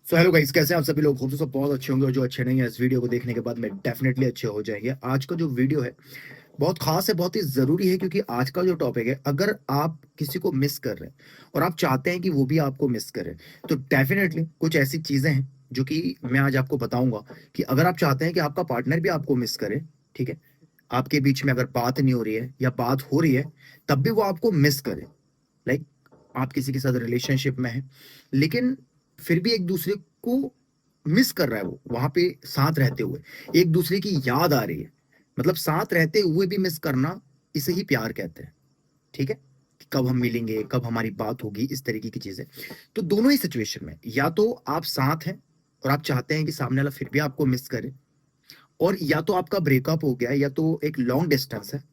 So hello guys, कैसे हैं आप सभी लोग। होप सब बहुत अच्छे होंगे और जो अच्छे नहीं है इस वीडियो को देखने के बाद में डेफिनेटली अच्छे हो जाएंगे। आज का जो वीडियो है बहुत खास है, बहुत ही जरूरी है, क्योंकि आज का जो टॉपिक है, अगर आप किसी को मिस कर रहे हैं और आप चाहते हैं कि वो भी आपको मिस करे, तो डेफिनेटली कुछ ऐसी चीजें हैं जो कि मैं आज आपको बताऊंगा कि अगर आप चाहते हैं कि आपका पार्टनर भी आपको मिस करे, ठीक है, आपके बीच में अगर बात नहीं हो रही है या बात हो रही है तब भी वो आपको मिस करे। लाइक आप किसी के साथ रिलेशनशिप में है लेकिन फिर भी एक दूसरे को मिस कर रहा है, वो वहां पे साथ रहते हुए एक दूसरे की याद आ रही है, मतलब साथ रहते हुए भी मिस करना, इसे ही प्यार कहते हैं। ठीक है, कि कब हम मिलेंगे, कब हमारी बात होगी, इस तरीके की चीजें। तो दोनों ही सिचुएशन में या तो आप साथ हैं और आप चाहते हैं कि सामने वाला फिर भी आपको मिस करे, और या तो आपका ब्रेकअप हो गया है, या तो एक लॉन्ग डिस्टेंस है,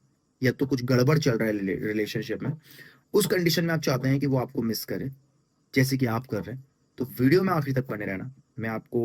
या तो कुछ गड़बड़ चल रहा है रिलेशनशिप में। उस कंडीशन में आप चाहते हैं कि वो आपको मिस करे जैसे कि आप कर रहे हैं। तो वीडियो में आखिरी तक बने रहना। मैं आपको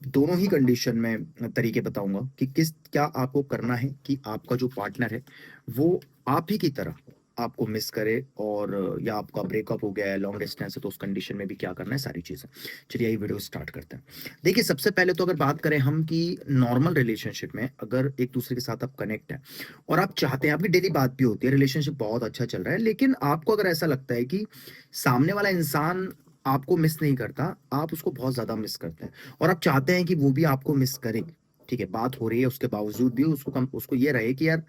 दोनों ही कंडीशन में तरीके बताऊंगा कि किस क्या आपको करना है कि आपका जो पार्टनर है वो आप ही की तरह आपको मिस करे, और या आपका ब्रेकअप हो गया है, लॉन्ग डिस्टेंस है, तो उस कंडीशन में भी क्या करना है, सारी चीजें। चलिए ये वीडियो स्टार्ट करते हैं। देखिए, सबसे पहले तो अगर बात करें हम कि नॉर्मल रिलेशनशिप में अगर एक दूसरे के साथ आप कनेक्ट हैं और आप चाहते हैं, आपकी डेली बात भी होती है, रिलेशनशिप बहुत अच्छा चल रहा है, लेकिन आपको अगर ऐसा लगता है कि सामने वाला इंसान आपको मिस नहीं करता, आप उसको बहुत ज्यादा मिस करते हैं और आप चाहते हैं कि वो भी आपको मिस करे। ठीक है, बात हो रही है उसके बावजूद भी उसको ये रहे कि यार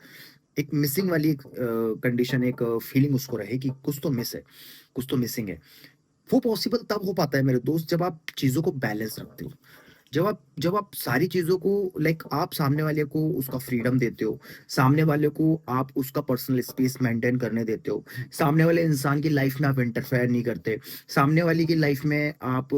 एक मिसिंग वाली एक कंडीशन, एक फीलिंग उसको रहे कि कुछ तो मिस है, कुछ तो मिसिंग है। वो पॉसिबल तब हो पाता है मेरे दोस्त, जब आप चीजों को बैलेंस रखते हो, जब आप सारी चीजों को, लाइक आप सामने वाले को उसका फ्रीडम देते हो, सामने वाले को आप उसका पर्सनल स्पेस मेंटेन करने देते हो, सामने वाले इंसान की लाइफ में आप इंटरफेयर नहीं करते, सामने वाले की लाइफ में आप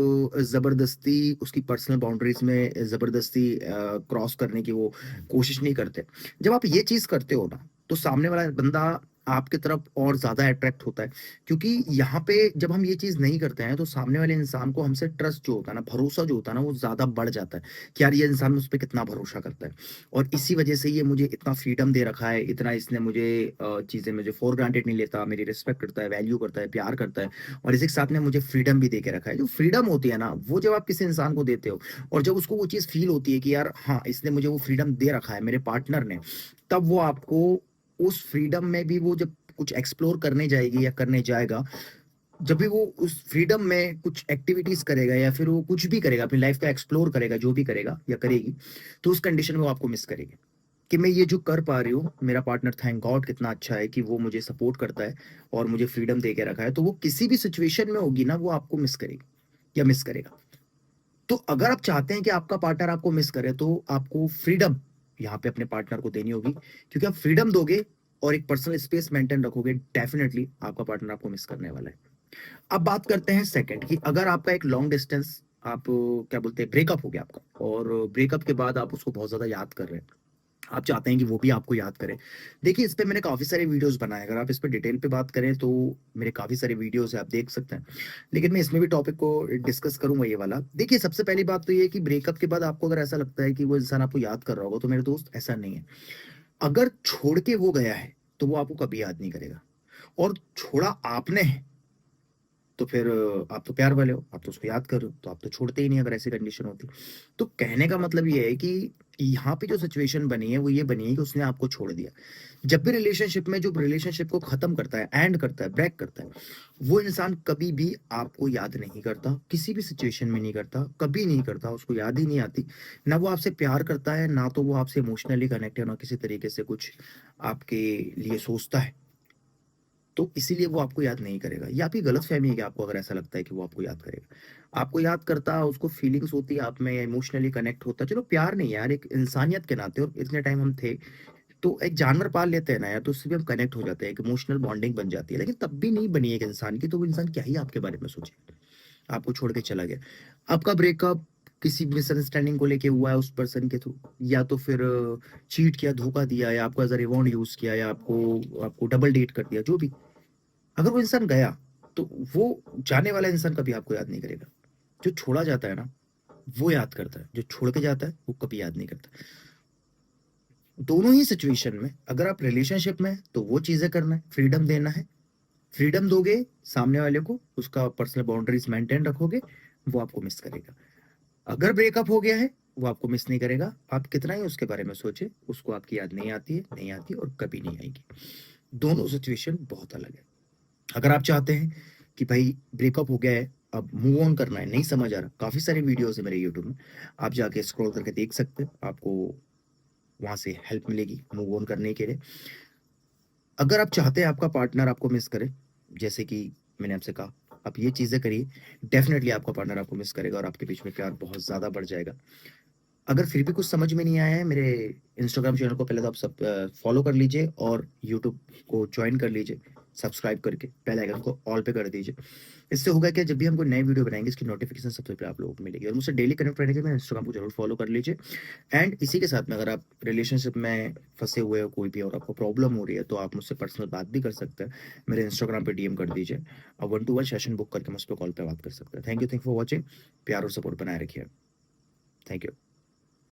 जबरदस्ती उसकी पर्सनल बाउंड्रीज में जबरदस्ती क्रॉस करने की वो कोशिश नहीं करते। जब आप ये चीज करते हो ना, तो सामने वाला बंदा आपकी तरफ और ज्यादा अट्रैक्ट होता है, क्योंकि यहाँ पे जब हम ये चीज नहीं करते हैं तो सामने वाले इंसान को हमसे ट्रस्ट जो होता है ना, भरोसा जो होता है ना, वो ज्यादा बढ़ जाता है कि यार ये इंसान मुझ पर कितना भरोसा करता है, और इसी वजह से ये मुझे इतना फ्रीडम दे रखा है, इतना इसने मुझे चीजें मुझे फॉर ग्रांटेड नहीं लेता, मेरी रिस्पेक्ट करता है, वैल्यू करता है, प्यार करता है, और इसी के साथ में मुझे फ्रीडम भी दे के रखा है। जो फ्रीडम होती है ना, वो जब आप किसी इंसान को देते हो और जब उसको वो चीज फील होती है कि यार हाँ, इसने मुझे वो फ्रीडम दे रखा है, मेरे पार्टनर ने, तब वो आपको उस फ्रीडम में भी, वो जब कुछ एक्सप्लोर करने जाएगी या करने जाएगा, जब भी वो उस फ्रीडम में कुछ एक्टिविटीज करेगा या फिर वो कुछ भी करेगा, अपनी लाइफ का एक्सप्लोर करेगा, जो भी करेगा या करेगी, तो उस कंडीशन में वो आपको मिस करेगी कि मैं ये जो कर पा रही हूँ, मेरा पार्टनर थैंक गॉड कितना अच्छा है कि वो मुझे सपोर्ट करता है और मुझे फ्रीडम दे के रखा है। तो वो किसी भी सिचुएशन में होगी ना, वो आपको मिस करेगी या मिस करेगा। तो अगर आप चाहते हैं कि आपका पार्टनर आपको मिस करे, तो आपको फ्रीडम यहाँ पे अपने पार्टनर को देनी होगी, क्योंकि आप फ्रीडम दोगे और एक पर्सनल स्पेस मेंटेन रखोगे, डेफिनेटली आपका पार्टनर आपको मिस करने वाला है। अब बात करते हैं सेकंड कि अगर आपका एक लॉन्ग डिस्टेंस, आप क्या बोलते हैं, ब्रेकअप हो गया आपका, और ब्रेकअप के बाद आप उसको बहुत ज्यादा याद कर रहे हैं, आप चाहते हैं कि वो भी आपको याद करे। देखिए, इस पे मैंने काफी सारे वीडियोस बनाए, अगर आप इस पे डिटेल पे बात करें तो मेरे काफी सारे वीडियोस है, आप देख सकते हैं, लेकिन मैं इसमें भी टॉपिक को डिस्कस करूंगा ये वाला। देखिए, सबसे पहली बात तो ये है कि ब्रेकअप के बाद आपको अगर ऐसा लगता है कि वो इंसान आपको याद कर रहा होगा, तो मेरे दोस्त ऐसा नहीं है। अगर छोड़ के वो गया है तो वो आपको कभी याद नहीं करेगा, और छोड़ा आपने है तो फिर आप तो प्यार वाले हो, आप तो उसको याद कर रहे हो, तो आप तो छोड़ते ही नहीं अगर ऐसी कंडीशन होती। तो कहने का मतलब ये है कि यहाँ पे जो सिचुएशन बनी है वो ये बनी है कि उसने आपको छोड़ दिया। जब भी रिलेशनशिप में, जो रिलेशनशिप को खत्म करता है, एंड करता है, ब्रेक करता है, वो इंसान कभी भी आपको याद नहीं करता, किसी भी सिचुएशन में नहीं करता, कभी नहीं करता, उसको याद ही नहीं आती। ना वो आपसे प्यार करता है, ना तो वो आपसे इमोशनली कनेक्ट है, ना किसी तरीके से कुछ आपके लिए सोचता है। तो इसीलिए वो आपको याद नहीं करेगा। ये आपकी गलत फहमी है कि आपको अगर ऐसा लगता है कि वो आपको याद करेगा। आपको याद करता, उसको फीलिंग्स होती है आप में, इमोशनली कनेक्ट होता है, चलो प्यार नहीं यार, एक इंसानियत के नाते, और इतने टाइम हम थे, तो एक जानवर पाल लेते हैं ना यार, तो उससे भी हम कनेक्ट हो जाते हैं, एक इमोशनल बॉन्डिंग बन जाती है। लेकिन तब भी नहीं बनी एक इंसान की, तो वो इंसान क्या ही आपके बारे में सोचे, आपको छोड़ के चला गया। आपका ब्रेकअप किसी मिसअंडरस्टैंडिंग को लेके हुआ है उस पर्सन के थ्रू, या तो फिर चीट किया, धोखा दिया, या आपको एज अ रिवॉन्ड यूज किया, या आपको आपको डबल डेट कर दिया, जो भी। अगर वो इंसान गया, तो वो जाने वाला इंसान कभी आपको याद नहीं करेगा। जो छोड़ा जाता है ना, वो याद करता है, जो छोड़ के जाता है वो कभी याद नहीं करता। दोनों ही सिचुएशन में अगर आप रिलेशनशिप में हैं, तो वो चीजें करना है, फ्रीडम देना है। फ्रीडम दोगे सामने वाले को, उसका पर्सनल बाउंड्रीज मेंटेन रखोगे, वो आपको मिस करेगा। अगर ब्रेकअप हो गया है, वो आपको मिस नहीं करेगा। आप कितना ही उसके बारे में सोचे, उसको आपकी याद नहीं आती है, नहीं आती और कभी नहीं आएगी। दोनों सिचुएशन बहुत अलग है। अगर आप चाहते हैं कि भाई ब्रेकअप हो गया है, अब मूव ऑन करना है, नहीं समझ आ रहा, काफ़ी सारे वीडियोज़ हैं मेरे यूट्यूब में, आप जाके स्क्रॉल करके देख सकते हैं, आपको वहाँ से हेल्प मिलेगी मूव ऑन करने के लिए। अगर आप चाहते हैं आपका पार्टनर आपको मिस करे, जैसे कि मैंने आपसे कहा, आप ये चीज़ें करिए, डेफ़िनेटली आपका पार्टनर आपको मिस करेगा और आपके बीच में प्यार बहुत ज़्यादा बढ़ जाएगा। अगर फिर भी कुछ समझ में नहीं आया है, मेरे इंस्टाग्राम चैनल को पहले तो आप सब फॉलो कर लीजिए और यूट्यूब को जॉइन कर लीजिए, सब्सक्राइब करके बेल आइकन को ऑल पे कर दीजिए। इससे होगा क्या, जब भी हम कोई नई वीडियो बनाएँगे, इसकी नोटिफ़िकेशन सबसे पहले आप लोगों को मिलेगी और मुझसे डेली कनेक्ट रहने के लिए मेरे इंस्टाग्राम को ज़रूर फॉलो कर लीजिए। एंड इसी के साथ में अगर आप रिलेशनशिप में फँसे हुए हो कोई भी और आपको प्रॉब्लम हो रही है, तो आप मुझसे पर्सनल बात भी कर सकते हैं। मेरे इंस्टाग्राम पे डीएम कर दीजिए और 1 टू 1 सेशन बुक करके मुझ पे कॉल पे बात कर सकते हैं। Thank you for watching. प्यार और सपोर्ट बनाए रखिए। Thank you.